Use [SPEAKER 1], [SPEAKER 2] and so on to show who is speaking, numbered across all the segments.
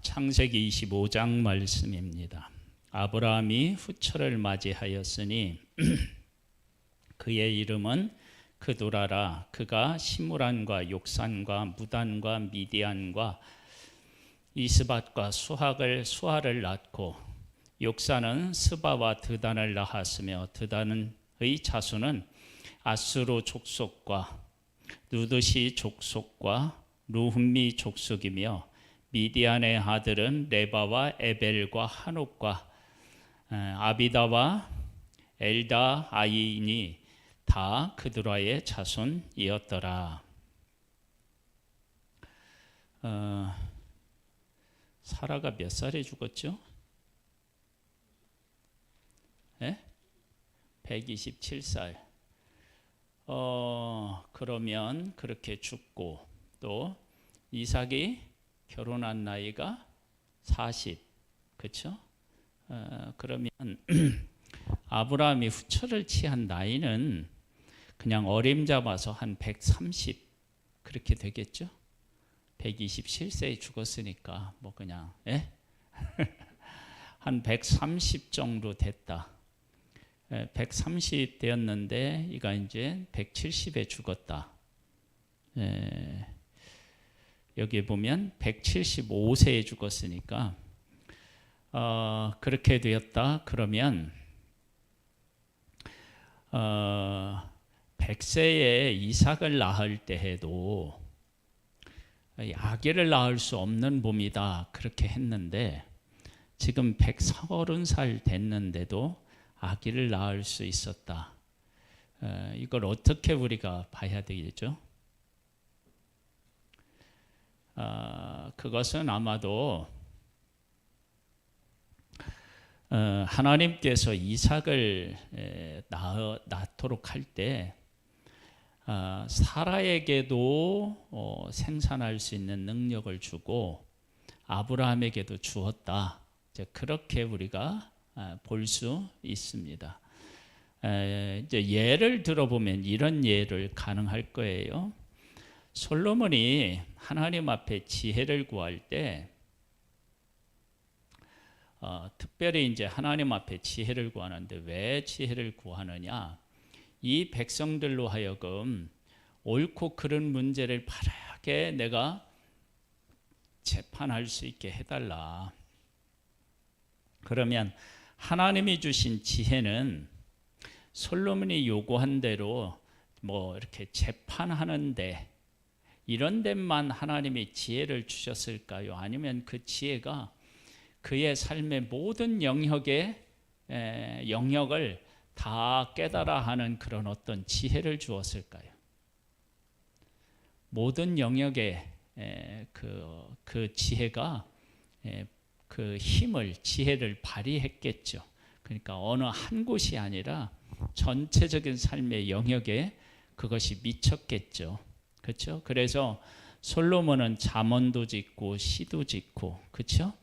[SPEAKER 1] 창세기 25장 말씀입니다. 아브라함이 후처를 맞이하였으니 그의 이름은 그두라라. 그가 시므란과 욕산과 무단과 미디안과 이스밧과 수아를 낳고 욕산은 스바와 드단을 낳았으며 드단의 자손은 아수르 족속과 누드시 족속과 루흠미 족속이며 미디안의 아들은 레바와 에벨과 한옥과 아비다와 엘다 아이니 다 그두라의 자손이었더라. 사라가 몇 살에 죽었죠? 127살. 그러면 그렇게 죽고 또 이삭이 결혼한 나이가 40, 그렇죠? 그러면 아브라함이 후처를 취한 나이는 그냥 어림잡아서 한 130 그렇게 되겠죠? 127세에 죽었으니까 뭐 그냥 한 130 정도 됐다. 130 되었는데 이가 이제 170에 죽었다. 여기 보면 175세에 죽었으니까 그렇게 되었다. 그러면 100세에 이삭을 낳을 때 해도 아기를 낳을 수 없는 몸이다 그렇게 했는데 지금 130살 됐는데도 아기를 낳을 수 있었다. 이걸 어떻게 우리가 봐야 되겠죠? 그것은 아마도 하나님께서 이삭을 낳도록 할 때 사라에게도 생산할 수 있는 능력을 주고 아브라함에게도 주었다. 그렇게 우리가 볼 수 있습니다. 이제 예를 들어보면 이런 예를 가능할 거예요. 솔로몬이 하나님 앞에 지혜를 구할 때 특별히 이제 하나님 앞에 지혜를 구하는데 왜 지혜를 구하느냐? 이 백성들로 하여금 옳고 그른 문제를 바르게 내가 재판할 수 있게 해달라. 그러면 하나님이 주신 지혜는 솔로몬이 요구한 대로 뭐 이렇게 재판하는데 이런 데만 하나님이 지혜를 주셨을까요? 아니면 그 지혜가 그의 삶의 모든 영역을 다 깨달아 하는 그런 어떤 지혜를 주었을까요? 모든 영역에 그 지혜가 그 힘을, 지혜를 발휘했겠죠. 그러니까 어느 한 곳이 아니라 전체적인 삶의 영역에 그것이 미쳤겠죠. 그렇죠? 그래서 솔로몬은 잠언도 짓고 시도 짓고, 그렇죠?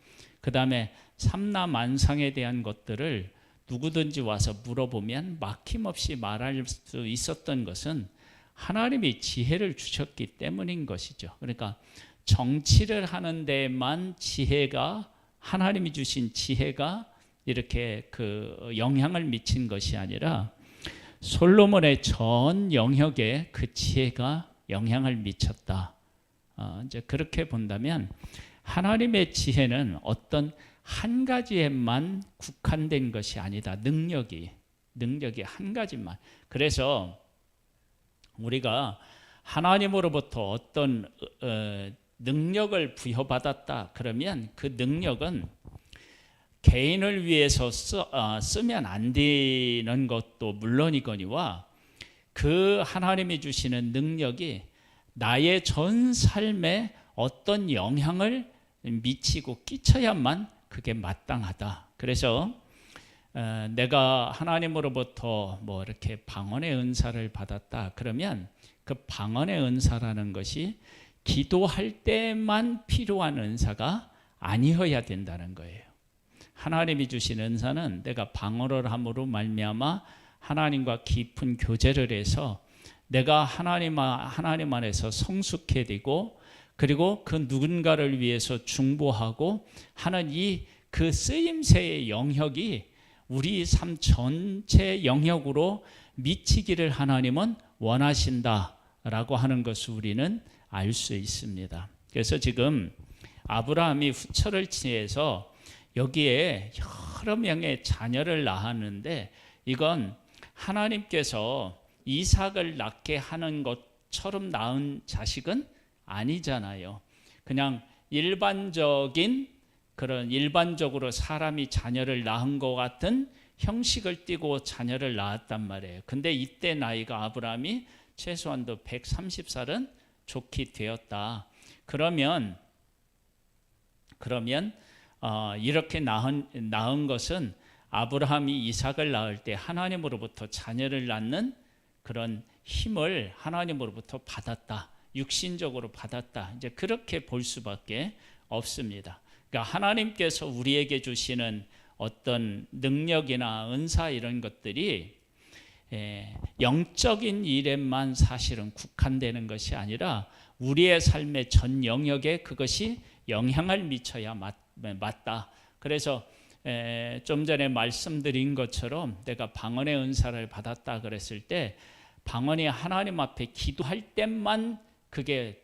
[SPEAKER 1] 그 다음에 삼라만상에 대한 것들을 누구든지 와서 물어보면 막힘없이 말할 수 있었던 것은 하나님이 지혜를 주셨기 때문인 것이죠. 그러니까 정치를 하는 데만 지혜가, 하나님이 주신 지혜가 이렇게 그 영향을 미친 것이 아니라 솔로몬의 전 영역에 그 지혜가 영향을 미쳤다. 이제 그렇게 본다면 하나님의 지혜는 어떤 한 가지에만 국한된 것이 아니다. 능력이 한 가지만. 그래서 우리가 하나님으로부터 어떤 능력을 부여받았다 그러면 그 능력은 개인을 위해서 쓰면 안 되는 것도 물론이거니와 그 하나님이 주시는 능력이 나의 전 삶에 어떤 영향을 미치고 끼쳐야만 그게 마땅하다. 그래서 내가 하나님으로부터 뭐 이렇게 방언의 은사를 받았다 그러면 그 방언의 은사라는 것이 기도할 때만 필요한 은사가 아니어야 된다는 거예요. 하나님이 주신 은사는 내가 방언을 함으로 말미암아 하나님과 깊은 교제를 해서 내가 하나님 안에서 성숙해지고 그리고 그 누군가를 위해서 중보하고 하는 그 쓰임새의 영역이 우리 삶 전체 영역으로 미치기를 하나님은 원하신다라고 하는 것을 우리는 알 수 있습니다. 그래서 지금 아브라함이 후처를 취해서 여기에 여러 명의 자녀를 낳았는데 이건 하나님께서 이삭을 낳게 하는 것처럼 낳은 자식은 아니잖아요. 그냥 일반적으로 사람이 자녀를 낳은 것 같은 형식을 띠고 자녀를 낳았단 말이에요. 근데 이때 나이가 아브라함이 최소한도 130살은 좋게 되었다. 그러면 이렇게 낳은 것은 아브라함이 이삭을 낳을 때 하나님으로부터 자녀를 낳는 그런 힘을 하나님으로부터 받았다. 육신적으로 받았다. 이제 그렇게 볼 수밖에 없습니다. 그러니까 하나님께서 우리에게 주시는 어떤 능력이나 은사 이런 것들이 영적인 일에만 사실은 국한되는 것이 아니라 우리의 삶의 전 영역에 그것이 영향을 미쳐야 맞다. 그래서 좀 전에 말씀드린 것처럼 내가 방언의 은사를 받았다 그랬을 때 방언이 하나님 앞에 기도할 때만 그게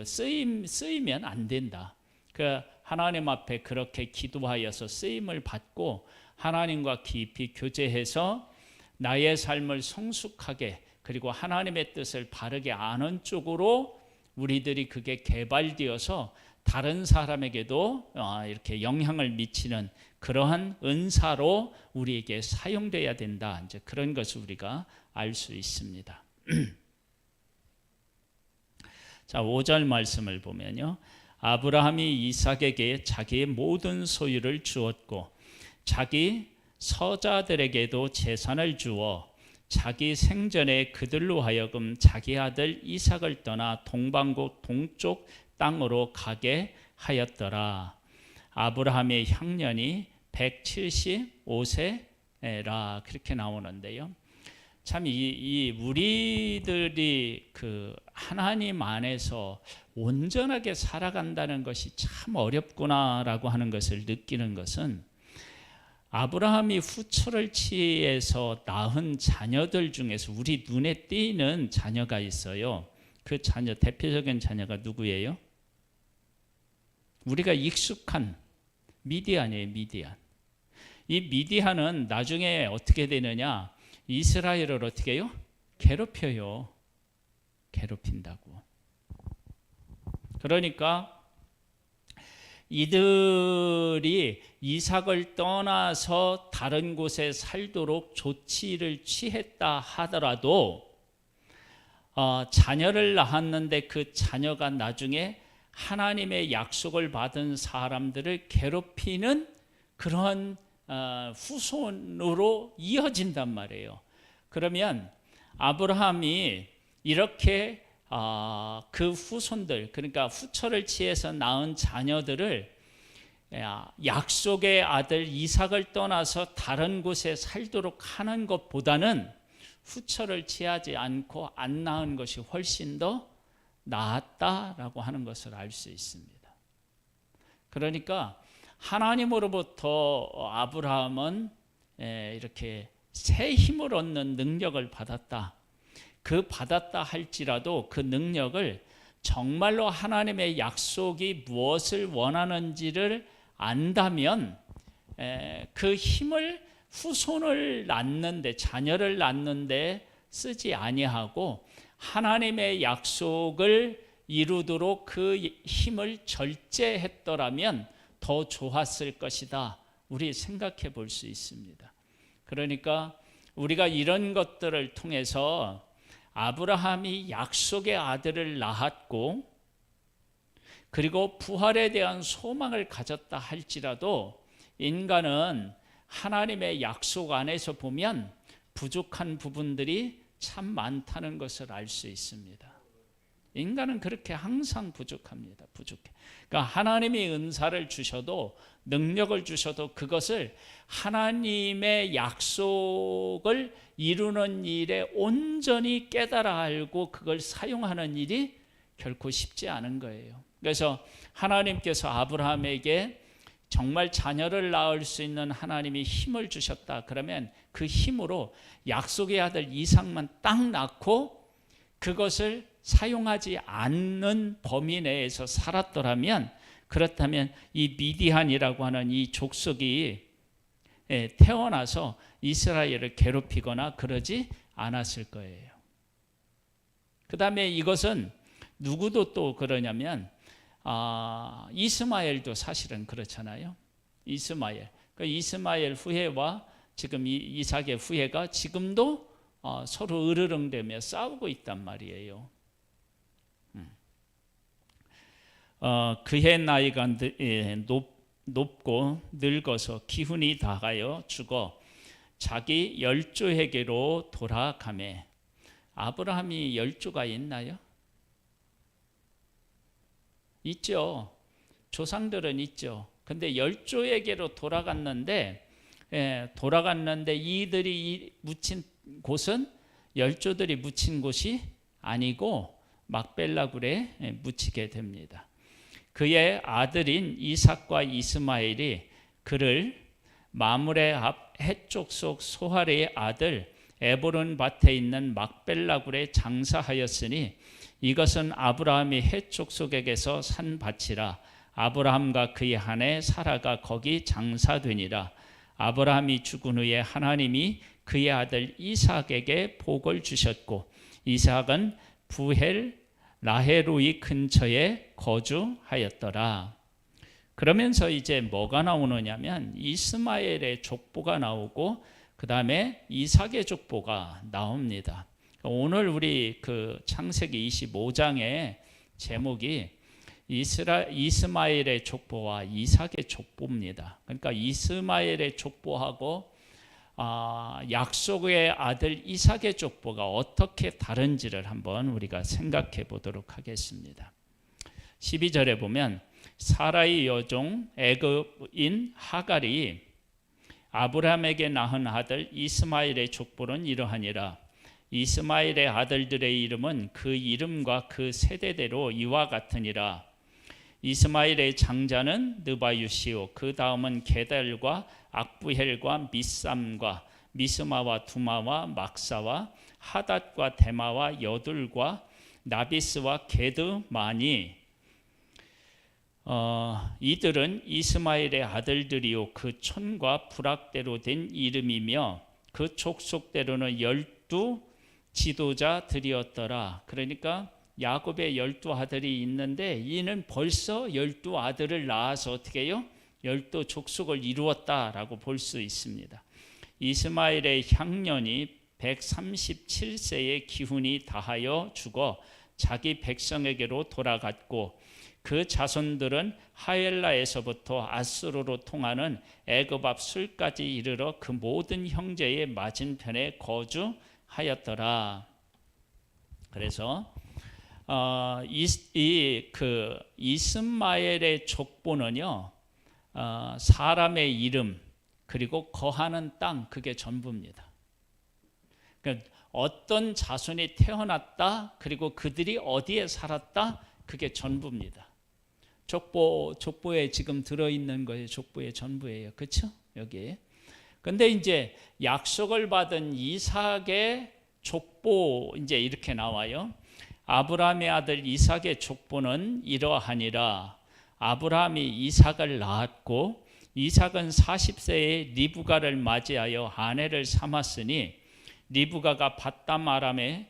[SPEAKER 1] 쓰이면 안 된다. 그 하나님 앞에 그렇게 기도하여서 쓰임을 받고 하나님과 깊이 교제해서 나의 삶을 성숙하게 그리고 하나님의 뜻을 바르게 아는 쪽으로 우리들이 그게 개발되어서 다른 사람에게도 이렇게 영향을 미치는 그러한 은사로 우리에게 사용돼야 된다. 이제 그런 것을 우리가 알 수 있습니다. 자, 5절 말씀을 보면요. 아브라함이 이삭에게 자기의 모든 소유를 주었고 자기 서자들에게도 재산을 주어 자기 생전에 그들로 하여금 자기 아들 이삭을 떠나 동방국 동쪽 땅으로 가게 하였더라. 아브라함의 향년이 175세라 그렇게 나오는데요. 참 우리들이 그 하나님 안에서 온전하게 살아간다는 것이 참 어렵구나라고 하는 것을 느끼는 것은 아브라함이 후처를 취해서 낳은 자녀들 중에서 우리 눈에 띄는 자녀가 있어요. 그 자녀 대표적인 자녀가 누구예요? 우리가 익숙한 미디안이에요. 미디안. 이 미디안은 나중에 어떻게 되느냐? 이스라엘을 어떻게 해요? 괴롭혀요. 괴롭힌다고. 그러니까 이들이 이삭을 떠나서 다른 곳에 살도록 조치를 취했다 하더라도 자녀를 낳았는데 그 자녀가 나중에 하나님의 약속을 받은 사람들을 괴롭히는 그런 후손으로 이어진단 말이에요. 그러면 아브라함이 이렇게 그 후손들, 그러니까 후처를 취해서 낳은 자녀들을 약속의 아들 이삭을 떠나서 다른 곳에 살도록 하는 것보다는 후처를 취하지 않고 안 낳은 것이 훨씬 더 낫다라고 하는 것을 알 수 있습니다. 그러니까 하나님으로부터 아브라함은 이렇게 새 힘을 얻는 능력을 받았다. 그 받았다 할지라도 그 능력을 정말로 하나님의 약속이 무엇을 원하는지를 안다면 그 힘을 후손을 낳는데, 자녀를 낳는데 쓰지 아니하고 하나님의 약속을 이루도록 그 힘을 절제했더라면 더 좋았을 것이다. 우리 생각해 볼 수 있습니다. 그러니까 우리가 이런 것들을 통해서 아브라함이 약속의 아들을 낳았고 그리고 부활에 대한 소망을 가졌다 할지라도 인간은 하나님의 약속 안에서 보면 부족한 부분들이 참 많다는 것을 알 수 있습니다. 인간은 그렇게 항상 부족합니다. 부족해. 그러니까 하나님이 은사를 주셔도 능력을 주셔도 그것을 하나님의 약속을 이루는 일에 온전히 깨달아 알고 그걸 사용하는 일이 결코 쉽지 않은 거예요. 그래서 하나님께서 아브라함에게 정말 자녀를 낳을 수 있는 하나님이 힘을 주셨다. 그러면 그 힘으로 약속의 아들 이삭만 딱 낳고 그것을 사용하지 않는 범위 내에서 살았더라면, 그렇다면 이 미디안이라고 하는 이 족속이 태어나서 이스라엘을 괴롭히거나 그러지 않았을 거예요. 그 다음에 이것은 누구도 또 그러냐면 이스마엘도 사실은 그렇잖아요. 이스마엘. 그 이스마엘 후예와 지금 이삭의 후예가 지금도 서로 으르렁대며 싸우고 있단 말이에요. 그의 나이가 높고 늙어서 기훈이 다하여 죽어 자기 열조에게로 돌아가매. 아브라함이 열조가 있나요? 있죠. 조상들은 있죠. 근데 열조에게로 돌아갔는데 이들이 묻힌 곳은 열조들이 묻힌 곳이 아니고 막벨라굴에 묻히게 됩니다. 그의 아들인 이삭과 이스마엘이 그를 마므레 앞 해족속 소할의 아들 에브론 밭에 있는 막벨라굴에 장사하였으니 이것은 아브라함이 해족속에게서 산 밭이라. 아브라함과 그의 아내 사라가 거기 장사되니라. 아브라함이 죽은 후에 하나님이 그의 아들 이삭에게 복을 주셨고 이삭은 부헬 라헤로이 근처에 거주하였더라. 그러면서 이제 뭐가 나오느냐면 이스마엘의 족보가 나오고 그 다음에 이삭의 족보가 나옵니다. 오늘 우리 그 창세기 25장의 제목이 이스마엘의 족보와 이삭의 족보입니다. 그러니까 이스마엘의 족보하고 약속의 아들 이삭의 족보가 어떻게 다른지를 한번 우리가 생각해 보도록 하겠습니다. 12절에 보면 사라의 여종 애굽인 하갈이 아브라함에게 낳은 아들 이스마엘의 족보는 이러하니라. 이스마엘의 아들들의 이름은 그 이름과 그 세대대로 이와 같으니라. 이스마엘의 장자는 느바유시오. 그 다음은 게달과 악부헬과 미삼과 미스마와 두마와 막사와 하닷과 데마와 여둘과 나비스와 게드마니. 이들은 이스마엘의 아들들이요 그 촌과 부락대로 된 이름이며 그 족속대로는 12 지도자들이었더라. 그러니까 야곱의 12아들이 있는데 이는 벌써 12아들을 낳아서 어떻게 해요? 12족속을 이루었다라고 볼 수 있습니다. 이스마엘의 향년이 137세의 기훈이 다하여 죽어 자기 백성에게로 돌아갔고 그 자손들은 하엘라에서부터 아스로로 통하는 애굽 앞 술까지 이르러 그 모든 형제의 맞은편에 거주하였더라. 그래서 이스마엘의 족보는요, 사람의 이름 그리고 거하는 땅, 그게 전부입니다. 그러니까 어떤 자손이 태어났다, 그리고 그들이 어디에 살았다, 그게 전부입니다. 족보에 지금 들어있는 거예요. 족보의 전부예요. 그렇죠? 여기. 근데 이제 약속을 받은 이삭의 족보 이제 이렇게 나와요. 아브라함의 아들 이삭의 족보는 이러하니라. 아브라함이 이삭을 낳았고 이삭은 40세에 리브가를 맞이하여 아내를 삼았으니 리브가가 밧담 아람의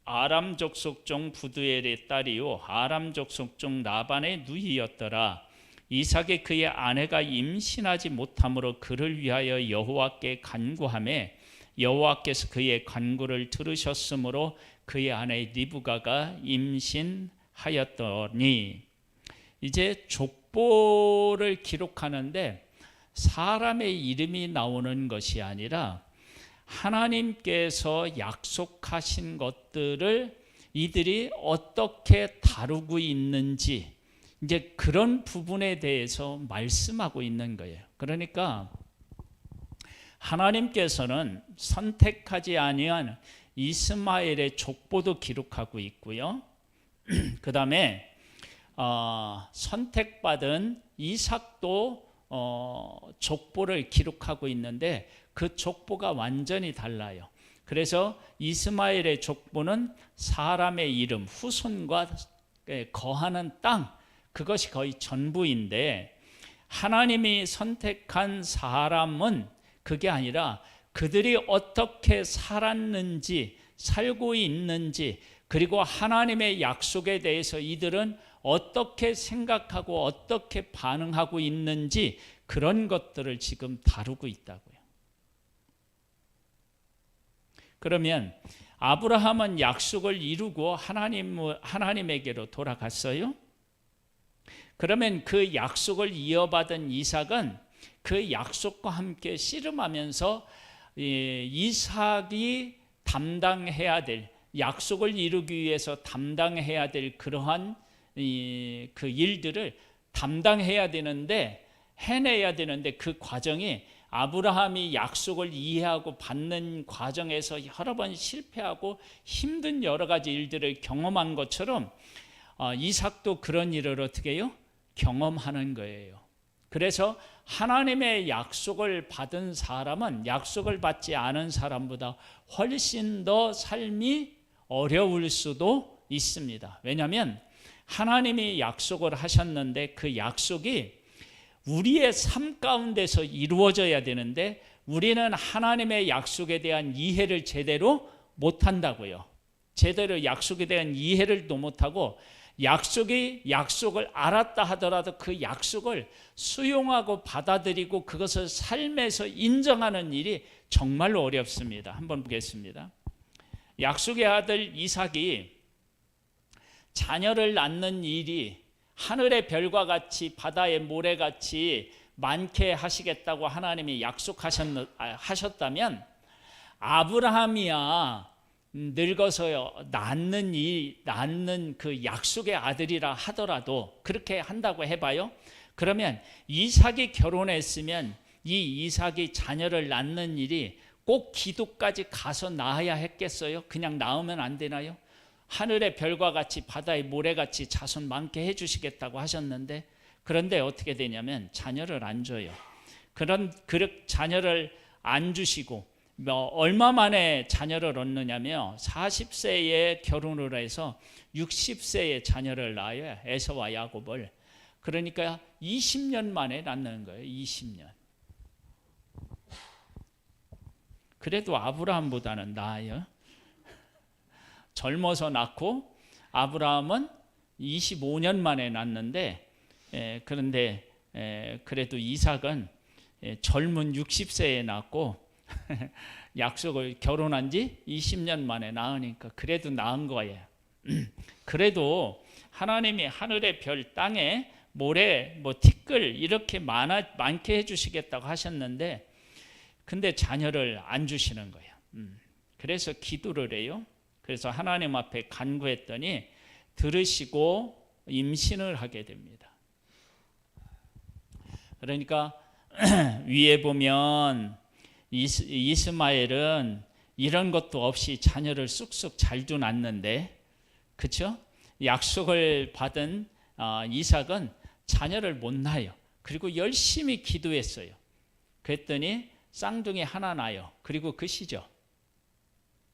[SPEAKER 1] 아람 족속 종 부두엘의 딸이요 아람 족속 종 라반의 누이였더라. 이삭이 그의 아내가 임신하지 못함으로 그를 위하여 여호와께 간구하매 여호와께서 그의 간구를 들으셨으므로 그의 아내 리브가가 임신하였더니. 이제 족보를 기록하는데 사람의 이름이 나오는 것이 아니라 하나님께서 약속하신 것들을 이들이 어떻게 다루고 있는지 이제 그런 부분에 대해서 말씀하고 있는 거예요. 그러니까 하나님께서는 선택하지 아니한 이스마엘의 족보도 기록하고 있고요. 그 다음에 선택받은 이삭도 족보를 기록하고 있는데 그 족보가 완전히 달라요. 그래서 이스마엘의 족보는 사람의 이름, 후손과 거하는 땅, 그것이 거의 전부인데, 하나님이 선택한 사람은 그게 아니라 그들이 어떻게 살았는지, 살고 있는지, 그리고 하나님의 약속에 대해서 이들은 어떻게 생각하고 어떻게 반응하고 있는지, 그런 것들을 지금 다루고 있다고요. 그러면 아브라함은 약속을 이루고 하나님에게로 돌아갔어요. 그러면 그 약속을 이어받은 이삭은 그 약속과 함께 씨름하면서 이삭이 담당해야 될, 약속을 이루기 위해서 담당해야 될 그러한 그 일들을 담당해야 되는데, 해내야 되는데, 그 과정이 아브라함이 약속을 이해하고 받는 과정에서 여러 번 실패하고 힘든 여러 가지 일들을 경험한 것처럼 이삭도 그런 일을 어떻게 해요? 경험하는 거예요. 그래서 하나님의 약속을 받은 사람은 약속을 받지 않은 사람보다 훨씬 더 삶이 어려울 수도 있습니다. 왜냐하면 하나님이 약속을 하셨는데 그 약속이 우리의 삶 가운데서 이루어져야 되는데 우리는 하나님의 약속에 대한 이해를 제대로 못한다고요. 제대로 약속에 대한 이해를 또 못하고, 약속을 알았다 하더라도 그 약속을 수용하고 받아들이고 그것을 삶에서 인정하는 일이 정말 어렵습니다. 한번 보겠습니다. 약속의 아들 이삭이 자녀를 낳는 일이 하늘의 별과 같이 바다의 모래같이 많게 하시겠다고 하나님이 약속하셨다면, 아브라함이야 늙어서 낳는 그 약속의 아들이라 하더라도, 그렇게 한다고 해봐요. 그러면 이삭이 결혼했으면 이 이삭이 자녀를 낳는 일이 꼭 기도까지 가서 낳아야 했겠어요? 그냥 낳으면 안 되나요? 하늘의 별과 같이 바다의 모래같이 자손 많게 해주시겠다고 하셨는데, 그런데 어떻게 되냐면 자녀를 안 줘요. 자녀를 안 주시고 얼마 만에 자녀를 얻느냐면 40세에 결혼을 해서 60세에 자녀를 낳아요. 에서와 야곱을. 그러니까 20년 만에 낳는 거예요. 20년. 그래도 아브라함보다는 나아요. 젊어서 낳고 아브라함은 25년 만에 낳는데, 그런데 그래도 이삭은 젊은 60세에 낳고 약속을 결혼한 지 20년 만에 낳으니까 그래도 나은 거예요. 그래도 하나님이 하늘의 별, 땅에 모래, 티끌 이렇게 많게 해주시겠다고 하셨는데, 근데 자녀를 안 주시는 거예요. 그래서 기도를 해요. 그래서 하나님 앞에 간구했더니 들으시고 임신을 하게 됩니다. 그러니까 위에 보면 이스마엘은 이런 것도 없이 자녀를 쑥쑥 잘도 낳는데, 그렇죠? 약속을 받은 이삭은 자녀를 못 낳아요. 그리고 열심히 기도했어요. 그랬더니 쌍둥이 하나 낳아요. 그리고 끝이죠.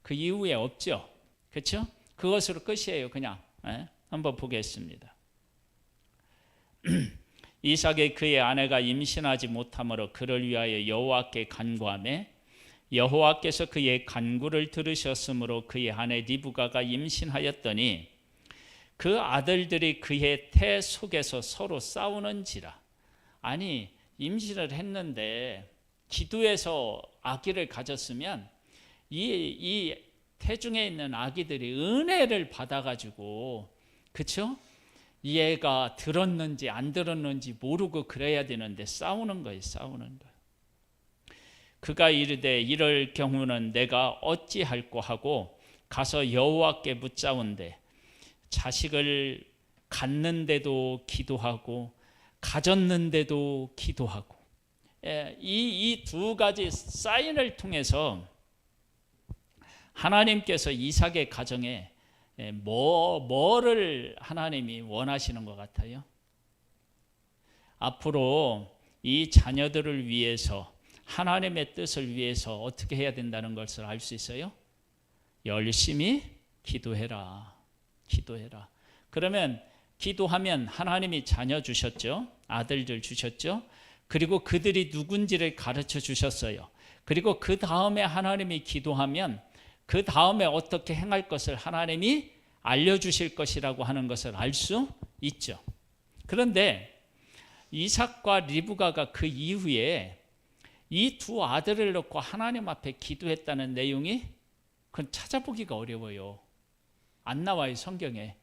[SPEAKER 1] 그 이후에 없죠. 그렇죠? 그것으로 끝이에요. 그냥. 한번 보겠습니다. 이삭의 그의 아내가 임신하지 못하므로 그를 위하여 여호와께 간구하며 여호와께서 그의 간구를 들으셨으므로 그의 아내 리브가가 임신하였더니 그 아들들이 그의 태 속에서 서로 싸우는지라. 아니, 임신을 했는데 기도해서 아기를 가졌으면 이 태중에 있는 아기들이 은혜를 받아가지고, 그렇죠? 얘가 들었는지 안 들었는지 모르고 그래야 되는데 싸우는 거예요. 싸우는 거. 그가 이르되 이럴 경우는 내가 어찌할꼬 하고 가서 여호와께 묻자온대. 자식을 갖는데도 기도하고 가졌는데도 기도하고, 이 두 가지 사인을 통해서 하나님께서 이삭의 가정에 뭐를 하나님이 원하시는 것 같아요? 앞으로 이 자녀들을 위해서 하나님의 뜻을 위해서 어떻게 해야 된다는 것을 알 수 있어요? 열심히 기도해라. 기도해라. 그러면 기도하면 하나님이 자녀 주셨죠. 아들들 주셨죠. 그리고 그들이 누군지를 가르쳐 주셨어요. 그리고 그 다음에 하나님이 기도하면 그 다음에 어떻게 행할 것을 하나님이 알려주실 것이라고 하는 것을 알 수 있죠. 그런데 이삭과 리브가가 그 이후에 이 두 아들을 놓고 하나님 앞에 기도했다는 내용이 그건 찾아보기가 어려워요. 안 나와요, 성경에.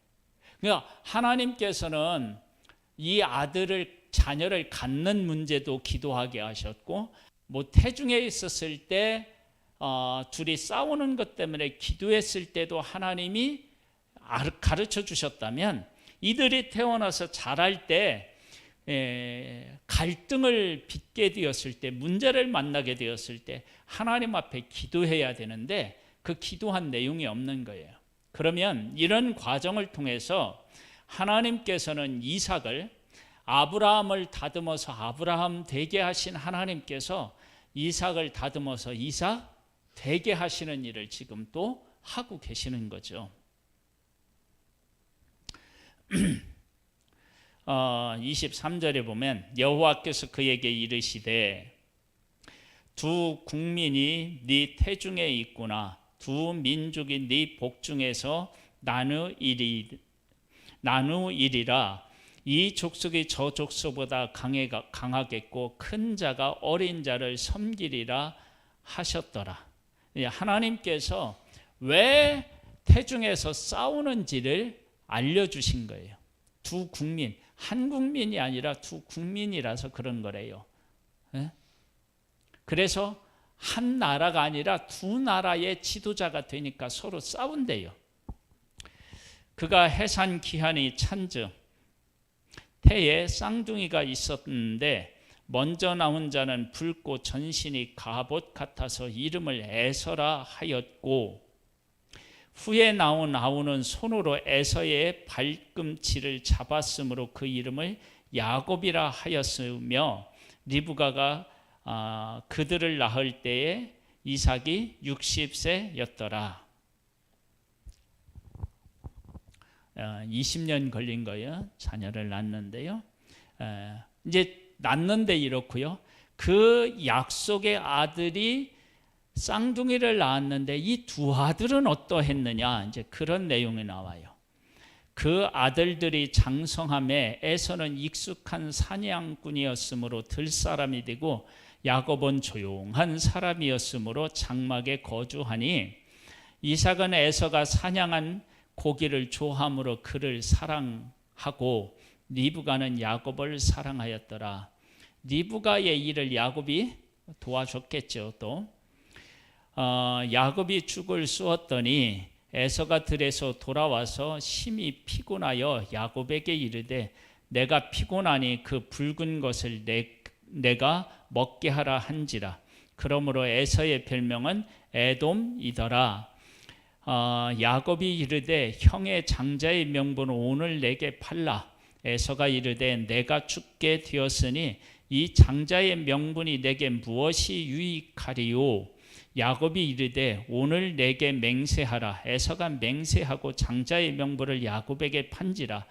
[SPEAKER 1] 그러니까 하나님께서는 이 자녀를 갖는 문제도 기도하게 하셨고, 태중에 있었을 때 둘이 싸우는 것 때문에 기도했을 때도 하나님이 가르쳐 주셨다면, 이들이 태어나서 자랄 때 갈등을 빚게 되었을 때, 문제를 만나게 되었을 때 하나님 앞에 기도해야 되는데 그 기도한 내용이 없는 거예요. 그러면 이런 과정을 통해서 하나님께서는 이삭을, 아브라함을 다듬어서 아브라함 되게 하신 하나님께서 이삭을 다듬어서 이삭 되게 하시는 일을 지금 또 하고 계시는 거죠. 23절에 보면 여호와께서 그에게 이르시되 두 국민이 네 태중에 있구나. 두 민족이 네 복중에서 나누이리라. 이 족속이 저 족속보다 강하겠고 큰 자가 어린 자를 섬기리라 하셨더라. 하나님께서 왜 태중에서 싸우는지를 알려주신 거예요. 두 국민, 한 국민이 아니라 두 국민이라서 그런 거래요. 그래서 한 나라가 아니라 두 나라의 지도자가 되니까 서로 싸운대요. 그가 해산 기한이 찬즉 태에 쌍둥이가 있었는데 먼저 나온 자는 붉고 전신이 갑옷 같아서 이름을 에서라 하였고, 후에 나온 아우는 손으로 에서의 발꿈치를 잡았으므로 그 이름을 야곱이라 하였으며, 리브가가 그들을 낳을 때에 이삭이 60세였더라. 20년 걸린 거예요. 자녀를 낳는데요. 이제 낳는데 이렇고요. 그 약속의 아들이 쌍둥이를 낳았는데 이 두 아들은 어떠했느냐, 이제 그런 내용이 나와요. 그 아들들이 장성함에 에서는 익숙한 사냥꾼이었으므로 들사람이 되고 야곱은 조용한 사람이었으므로 장막에 거주하니, 이삭은 에서가 사냥한 고기를 좋아함으로 그를 사랑하고 리브가는 야곱을 사랑하였더라. 리브가의 일을 야곱이 도와줬겠죠. 또 야곱이 죽을 쑤었더니 에서가 들에서 돌아와서 심히 피곤하여 야곱에게 이르되 내가 피곤하니 그 붉은 것을 내가 먹게 하라 한지라. 그러므로 에서의 별명은 에돔이더라. 야곱이 이르되 형의 장자의 명분을 오늘 내게 팔라. 에서가 이르되 내가 죽게 되었으니 이 장자의 명분이 내게 무엇이 유익하리요. 야곱이 이르되 오늘 내게 맹세하라. 에서가 맹세하고 장자의 명분을 야곱에게 판지라.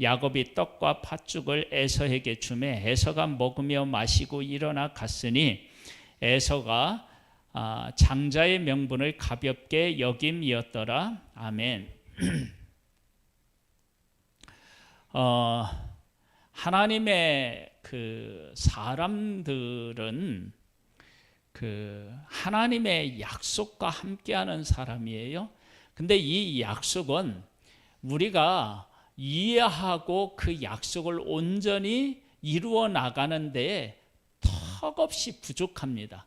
[SPEAKER 1] 야곱이 떡과 팥죽을 에서에게 주매 에서가 먹으며 마시고 일어나 갔으니 에서가 장자의 명분을 가볍게 여김이었더라. 아멘. 하나님의 그 사람들은 그 하나님의 약속과 함께하는 사람이에요. 근데 이 약속은 우리가 이해하고 그 약속을 온전히 이루어 나가는 데에 턱없이 부족합니다.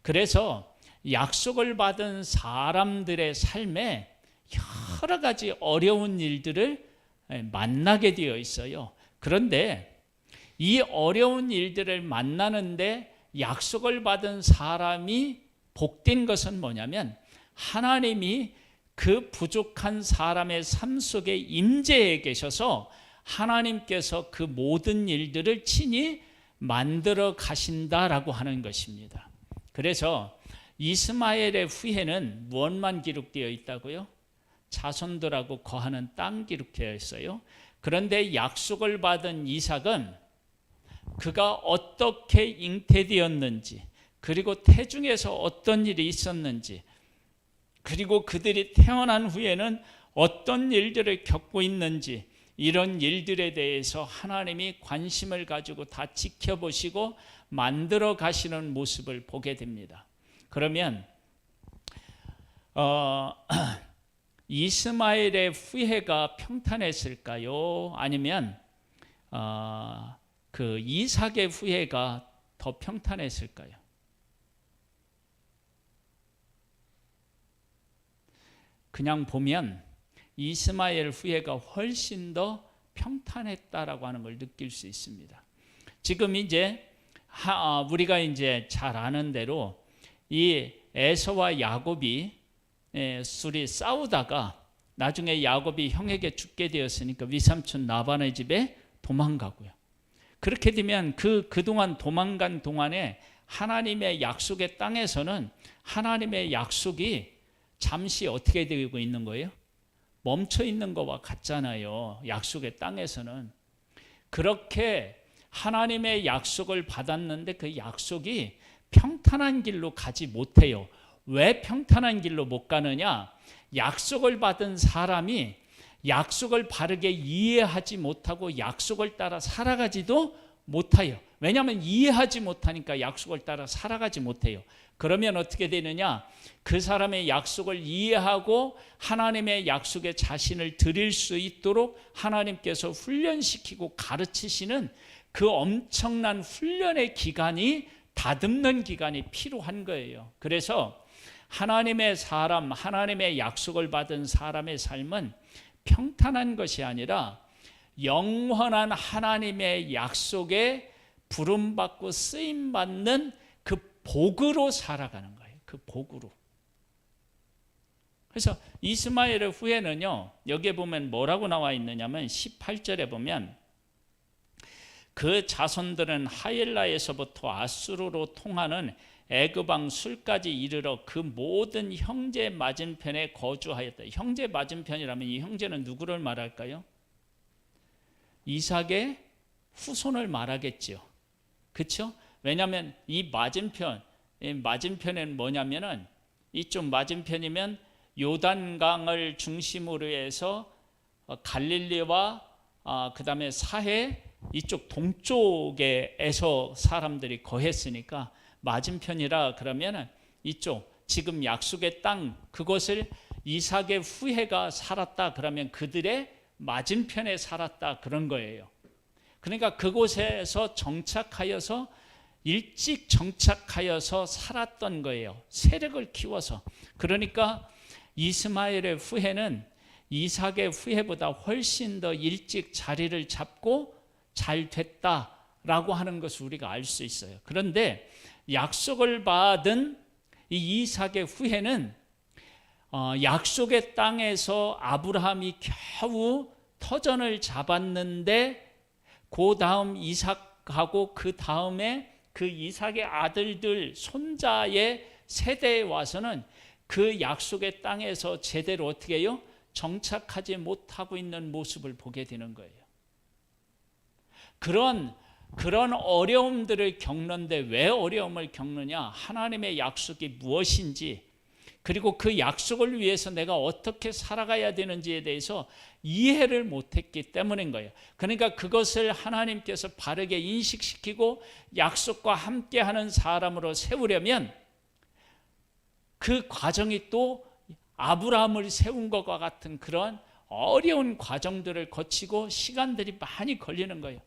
[SPEAKER 1] 그래서 약속을 받은 사람들의 삶에 여러 가지 어려운 일들을 만나게 되어 있어요. 그런데 이 어려운 일들을 만나는데 약속을 받은 사람이 복된 것은 뭐냐면, 하나님이 그 부족한 사람의 삶 속에 임재해 계셔서 하나님께서 그 모든 일들을 친히 만들어 가신다라고 하는 것입니다. 그래서 이스마엘의 후예는 무엇만 기록되어 있다고요? 자손들하고 거하는 땅 기록되어 있어요. 그런데 약속을 받은 이삭은 그가 어떻게 잉태되었는지, 그리고 태중에서 어떤 일이 있었는지, 그리고 그들이 태어난 후에는 어떤 일들을 겪고 있는지, 이런 일들에 대해서 하나님이 관심을 가지고 다 지켜보시고 만들어 가시는 모습을 보게 됩니다. 그러면 이스마엘의 후예가 평탄했을까요? 아니면 그 이삭의 후예가 더 평탄했을까요? 그냥 보면 이스마엘 후예가 훨씬 더 평탄했다라고 하는 걸 느낄 수 있습니다. 지금 이제 우리가 이제 잘 아는 대로 이 에서와 야곱이 둘이 싸우다가 나중에 야곱이 형에게 죽게 되었으니까 위삼촌 라반의 집에 도망가고요. 그렇게 되면 그동안 도망간 동안에 하나님의 약속의 땅에서는 하나님의 약속이 잠시 어떻게 되고 있는 거예요? 멈춰 있는 것과 같잖아요. 약속의 땅에서는. 그렇게 하나님의 약속을 받았는데 그 약속이 평탄한 길로 가지 못해요. 왜 평탄한 길로 못 가느냐? 약속을 받은 사람이 약속을 바르게 이해하지 못하고 약속을 따라 살아가지도 못해요. 왜냐하면 이해하지 못하니까 약속을 따라 살아가지 못해요. 그러면 어떻게 되느냐? 그 사람의 약속을 이해하고 하나님의 약속에 자신을 드릴 수 있도록 하나님께서 훈련시키고 가르치시는 그 엄청난 훈련의 기간이, 다듬는 기간이 필요한 거예요. 그래서 하나님의 사람, 하나님의 약속을 받은 사람의 삶은 평탄한 것이 아니라 영원한 하나님의 약속에 부름받고 쓰임받는 그 복으로 살아가는 거예요. 그 복으로. 그래서 이스마엘의 후예는요, 여기에 보면 뭐라고 나와 있느냐면 18절에 보면 그 자손들은 하엘라에서부터 아수르로 통하는 애굽왕 술까지 이르러 그 모든 형제 맞은편에 거주하였다. 형제 맞은편이라면 이 형제는 누구를 말할까요? 이삭의 후손을 말하겠죠. 그렇죠? 왜냐하면 이 맞은편은 뭐냐면은 이쪽 맞은편이면 요단강을 중심으로 해서 갈릴리와 그 다음에 사해 이쪽 동쪽에서 사람들이 거했으니까 맞은편이라 그러면은 이쪽 지금 약속의 땅 그것을 이삭의 후예가 살았다 그러면 그들의 맞은편에 살았다 그런 거예요. 그러니까 그곳에서 정착하여서 일찍 정착하여서 살았던 거예요. 세력을 키워서. 그러니까 이스마엘의 후예는 이삭의 후예보다 훨씬 더 일찍 자리를 잡고 잘 됐다라고 하는 것을 우리가 알 수 있어요. 그런데 약속을 받은 이 이삭의 후예는 약속의 땅에서 아브라함이 겨우 터전을 잡았는데 그 다음 이삭하고 그 다음에 그 이삭의 아들들 손자의 세대에 와서는 그 약속의 땅에서 제대로 어떻게 해요? 정착하지 못하고 있는 모습을 보게 되는 거예요. 그런 어려움들을 겪는데 왜 어려움을 겪느냐? 하나님의 약속이 무엇인지 그리고 그 약속을 위해서 내가 어떻게 살아가야 되는지에 대해서 이해를 못했기 때문인 거예요. 그러니까 그것을 하나님께서 바르게 인식시키고 약속과 함께하는 사람으로 세우려면 그 과정이 또 아브라함을 세운 것과 같은 그런 어려운 과정들을 거치고 시간들이 많이 걸리는 거예요.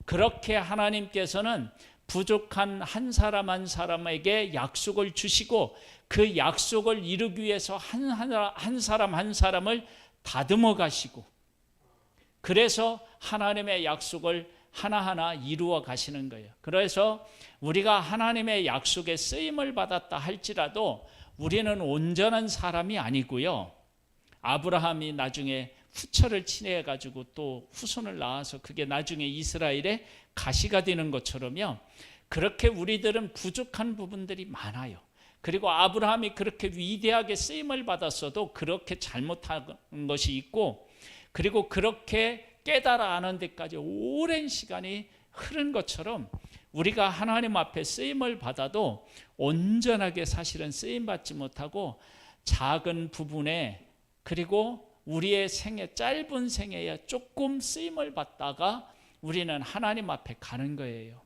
[SPEAKER 1] 그렇게 하나님께서는 부족한 한 사람 한 사람에게 약속을 주시고 그 약속을 이루기 위해서 한 사람 한 사람을 다듬어 가시고 그래서 하나님의 약속을 하나하나 이루어 가시는 거예요. 그래서 우리가 하나님의 약속에 쓰임을 받았다 할지라도 우리는 온전한 사람이 아니고요. 아브라함이 나중에 후처를 친해 가지고 또 후손을 낳아서 그게 나중에 이스라엘의 가시가 되는 것처럼요. 그렇게 우리들은 부족한 부분들이 많아요. 그리고 아브라함이 그렇게 위대하게 쓰임을 받았어도 그렇게 잘못한 것이 있고, 그리고 그렇게 깨달아 아는 데까지 오랜 시간이 흐른 것처럼 우리가 하나님 앞에 쓰임을 받아도 온전하게 사실은 쓰임 받지 못하고 작은 부분에, 그리고 우리의 생애, 짧은 생애에 조금 쓰임을 받다가 우리는 하나님 앞에 가는 거예요.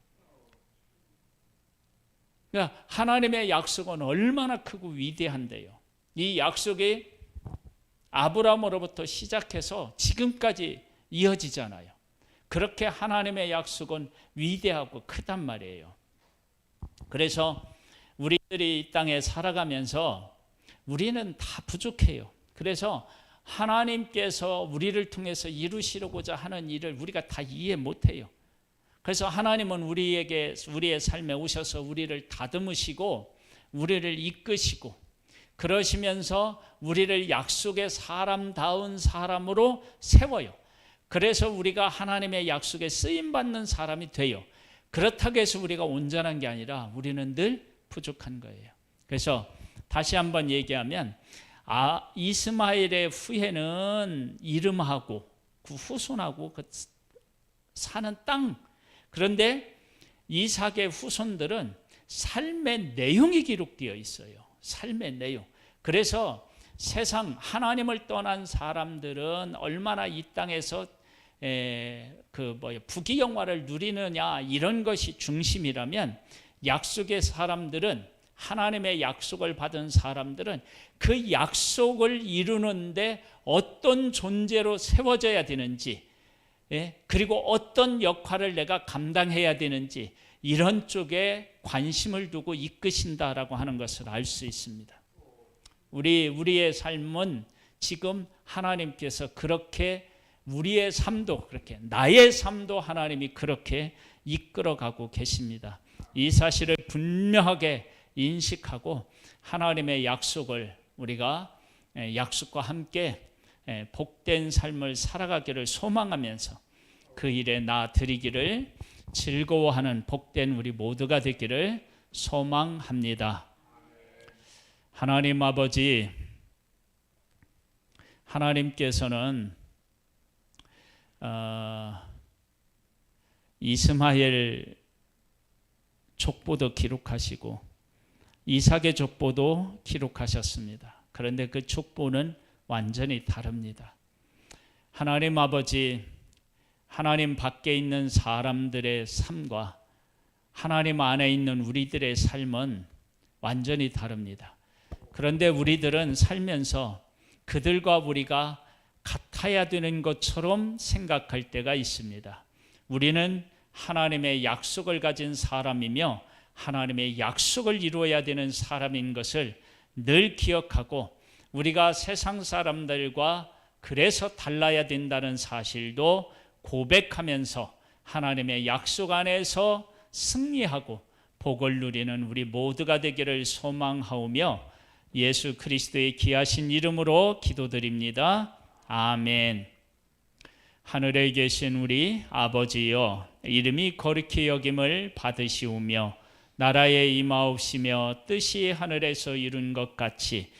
[SPEAKER 1] 그러니까 하나님의 약속은 얼마나 크고 위대한데요. 이 약속이 아브라함으로부터 시작해서 지금까지 이어지잖아요. 그렇게 하나님의 약속은 위대하고 크단 말이에요. 그래서 우리들이 이 땅에 살아가면서 우리는 다 부족해요. 그래서 하나님께서 우리를 통해서 이루시려고자 하는 일을 우리가 다 이해 못해요. 그래서 하나님은 우리에게, 우리의 삶에 오셔서 우리를 다듬으시고 우리를 이끄시고 그러시면서 우리를 약속의 사람다운 사람으로 세워요. 그래서 우리가 하나님의 약속에 쓰임받는 사람이 돼요. 그렇다고 해서 우리가 온전한 게 아니라 우리는 늘 부족한 거예요. 그래서 다시 한번 얘기하면 이스마엘의 후예는 이름하고 그 후손하고 그 사는 땅, 그런데 이삭의 후손들은 삶의 내용이 기록되어 있어요. 삶의 내용. 그래서 세상 하나님을 떠난 사람들은 얼마나 이 땅에서 부귀영화를 누리느냐 이런 것이 중심이라면, 약속의 사람들은, 하나님의 약속을 받은 사람들은 그 약속을 이루는데 어떤 존재로 세워져야 되는지, 그리고 어떤 역할을 내가 감당해야 되는지 이런 쪽에 관심을 두고 이끄신다라고 하는 것을 알 수 있습니다. 우리의 삶은 지금 하나님께서 그렇게, 우리의 삶도 그렇게, 나의 삶도 하나님이 그렇게 이끌어가고 계십니다. 이 사실을 분명하게 인식하고 하나님의 약속을 우리가 약속과 함께 복된 삶을 살아가기를 소망하면서 그 일에 나아드리기를 즐거워하는 복된 우리 모두가 되기를 소망합니다. 하나님 아버지, 하나님께서는 이스마엘 족보도 기록하시고 이삭의 족보도 기록하셨습니다. 그런데 그 족보는 완전히 다릅니다. 하나님 아버지, 하나님 밖에 있는 사람들의 삶과 하나님 안에 있는 우리들의 삶은 완전히 다릅니다. 그런데 우리들은 살면서 그들과 우리가 같아야 되는 것처럼 생각할 때가 있습니다. 우리는 하나님의 약속을 가진 사람이며 하나님의 약속을 이루어야 되는 사람인 것을 늘 기억하고, 우리가 세상 사람들과 그래서 달라야 된다는 사실도 고백하면서 하나님의 약속 안에서 승리하고 복을 누리는 우리 모두가 되기를 소망하오며 예수 그리스도의 귀하신 이름으로 기도드립니다. 아멘. 하늘에 계신 우리 아버지여, 이름이 거룩히 여김을 받으시오며 나라에 임하옵시며 뜻이 하늘에서 이룬 것 같이